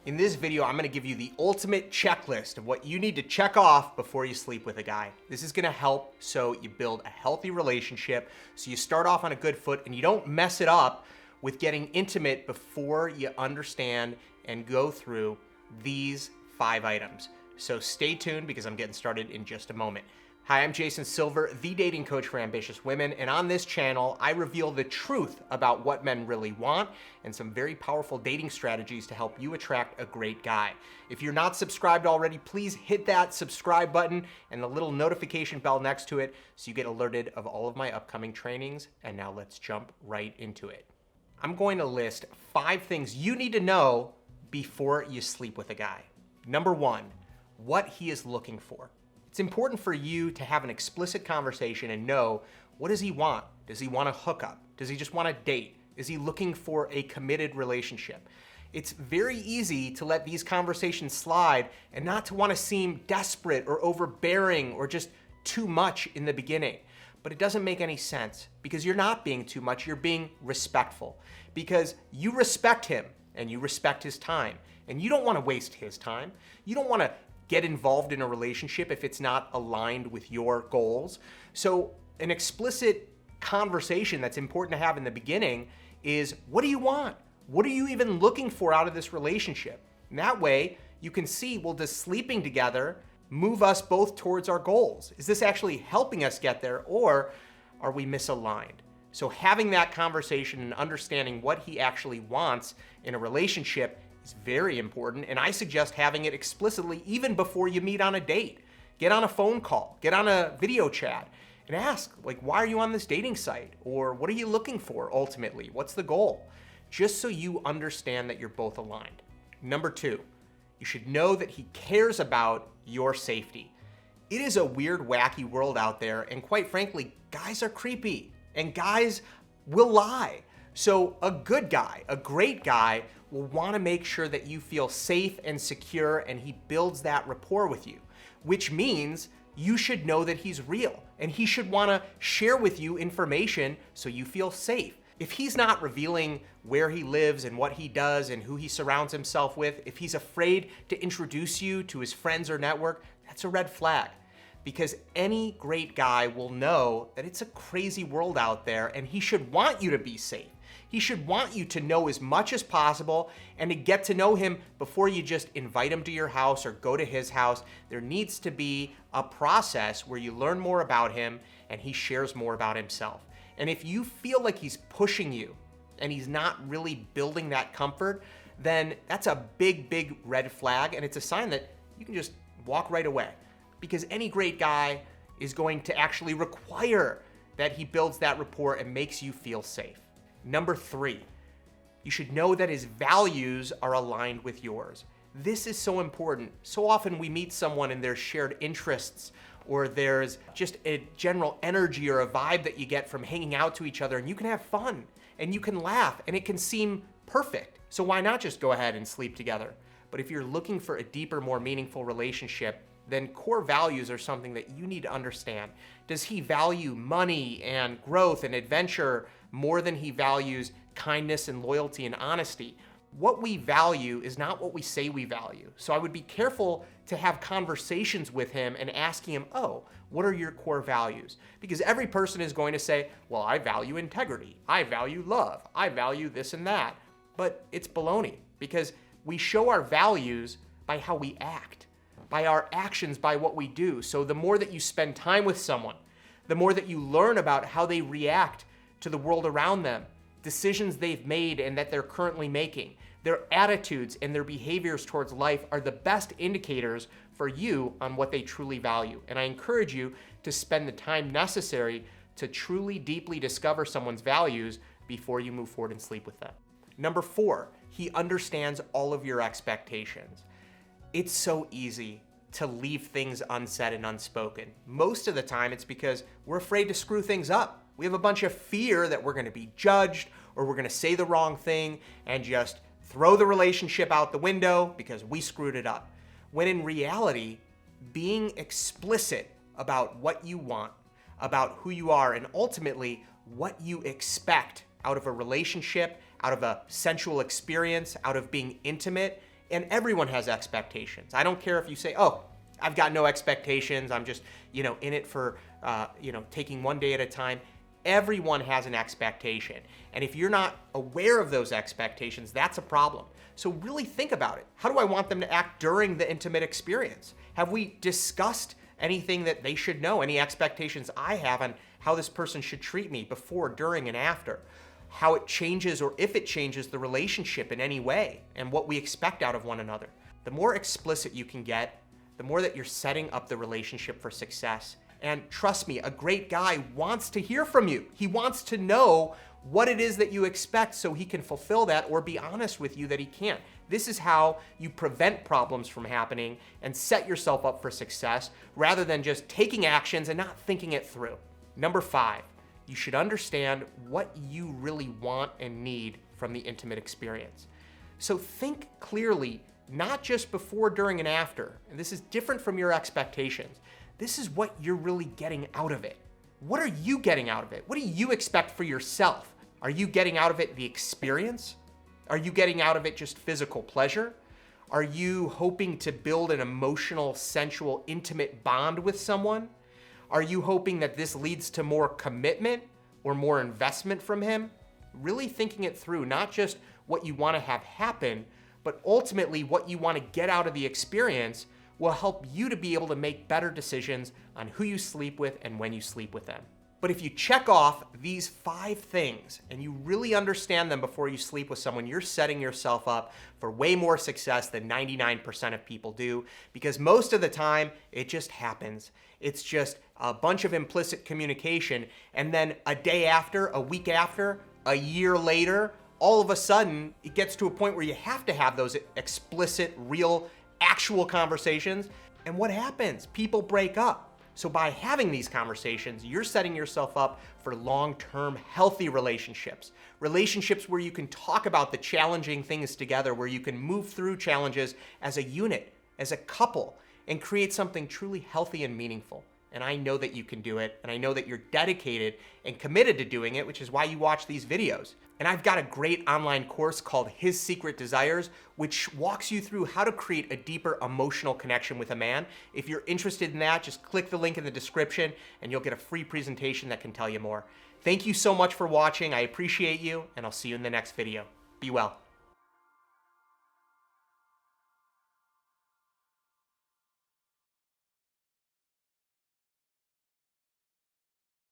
In this video, I'm gonna give you the ultimate checklist of what you need to check off before you sleep with a guy. This is gonna help so you build a healthy relationship, so you start off on a good foot and you don't mess it up with getting intimate before you understand and go through these 5 items. So stay tuned because I'm getting started in just a moment. Hi, I'm Jason Silver, the dating coach for ambitious women, and on this channel, I reveal the truth about what men really want and some very powerful dating strategies to help you attract a great guy. If you're not subscribed already, please hit that subscribe button and the little notification bell next to it so you get alerted of all of my upcoming trainings. And now let's jump right into it. I'm going to list 5 things you need to know before you sleep with a guy. Number 1, what he is looking for. It's important for you to have an explicit conversation and know, what does he want? Does he want to hook up? Does he just want to date? Is he looking for a committed relationship? It's very easy to let these conversations slide and not to want to seem desperate or overbearing or just too much in the beginning. But it doesn't make any sense because you're not being too much, you're being respectful. Because you respect him and you respect his time and you don't want to waste his time. You don't want to get involved in a relationship if it's not aligned with your goals. So an explicit conversation that's important to have in the beginning is, what do you want? What are you even looking for out of this relationship? And that way you can see, well, does sleeping together move us both towards our goals? Is this actually helping us get there, or are we misaligned? So having that conversation and understanding what he actually wants in a relationship is very important, and I suggest having it explicitly even before you meet on a date. Get on a phone call, get on a video chat, and ask, like, why are you on this dating site? Or what are you looking for ultimately? What's the goal? Just so you understand that you're both aligned. Number 2, you should know that he cares about your safety. It is a weird, wacky world out there, and quite frankly, guys are creepy, and guys will lie. So a good guy, a great guy, will want to make sure that you feel safe and secure, and he builds that rapport with you, which means you should know that he's real, and he should want to share with you information so you feel safe. If he's not revealing where he lives and what he does and who he surrounds himself with, if he's afraid to introduce you to his friends or network, that's a red flag. Because any great guy will know that it's a crazy world out there, and he should want you to be safe. He should want you to know as much as possible and to get to know him before you just invite him to your house or go to his house. There needs to be a process where you learn more about him and he shares more about himself. And if you feel like he's pushing you and he's not really building that comfort, then that's a big, big red flag, and it's a sign that you can just walk right away. Because any great guy is going to actually require that he builds that rapport and makes you feel safe. Number 3, you should know that his values are aligned with yours. This is so important. So often we meet someone and there's shared interests, or there's just a general energy or a vibe that you get from hanging out to each other, and you can have fun and you can laugh and it can seem perfect. So why not just go ahead and sleep together? But if you're looking for a deeper, more meaningful relationship, then core values are something that you need to understand. Does he value money and growth and adventure more than he values kindness and loyalty and honesty? What we value is not what we say we value. So I would be careful to have conversations with him and asking him, oh, what are your core values? Because every person is going to say, well, I value integrity, I value love, I value this and that. But it's baloney, because we show our values by how we act, by our actions, by what we do. So the more that you spend time with someone, the more that you learn about how they react to the world around them, decisions they've made and that they're currently making, their attitudes and their behaviors towards life are the best indicators for you on what they truly value. And I encourage you to spend the time necessary to truly, deeply discover someone's values before you move forward and sleep with them. Number 4, he understands all of your expectations. It's so easy to leave things unsaid and unspoken. Most of the time it's because we're afraid to screw things up. We have a bunch of fear that we're going to be judged, or we're going to say the wrong thing and just throw the relationship out the window because we screwed it up. When in reality, being explicit about what you want, about who you are, and ultimately what you expect out of a relationship, out of a sensual experience, out of being intimate, And everyone has expectations. I don't care if you say, oh, I've got no expectations. I'm just, in it for, taking one day at a time. Everyone has an expectation. And if you're not aware of those expectations, that's a problem. So really think about it. How do I want them to act during the intimate experience? Have we discussed anything that they should know? Any expectations I have on how this person should treat me before, during, and after? How it changes, or if it changes, the relationship in any way, and what we expect out of one another. The more explicit you can get, the more that you're setting up the relationship for success. And trust me, a great guy wants to hear from you. He wants to know what it is that you expect so he can fulfill that, or be honest with you that he can't. This is how you prevent problems from happening and set yourself up for success, rather than just taking actions and not thinking it through. Number 5, you should understand what you really want and need from the intimate experience. So think clearly, not just before, during, and after. And this is different from your expectations. This is what you're really getting out of it. What are you getting out of it? What do you expect for yourself? Are you getting out of it the experience? Are you getting out of it just physical pleasure? Are you hoping to build an emotional, sensual, intimate bond with someone? Are you hoping that this leads to more commitment or more investment from him? Really thinking it through, not just what you want to have happen, but ultimately what you want to get out of the experience will help you to be able to make better decisions on who you sleep with and when you sleep with them. But if you check off these 5 things and you really understand them before you sleep with someone, you're setting yourself up for way more success than 99% of people do, because most of the time it just happens. It's just a bunch of implicit communication, and then a day after, a week after, a year later, all of a sudden it gets to a point where you have to have those explicit, real, actual conversations. And what happens? People break up. So by having these conversations, you're setting yourself up for long-term healthy relationships. Relationships where you can talk about the challenging things together, where you can move through challenges as a unit, as a couple, and create something truly healthy and meaningful. And I know that you can do it, and I know that you're dedicated and committed to doing it, which is why you watch these videos. And I've got a great online course called His Secret Desires, which walks you through how to create a deeper emotional connection with a man. If you're interested in that, just click the link in the description and you'll get a free presentation that can tell you more. Thank you so much for watching. I appreciate you, and I'll see you in the next video. Be well.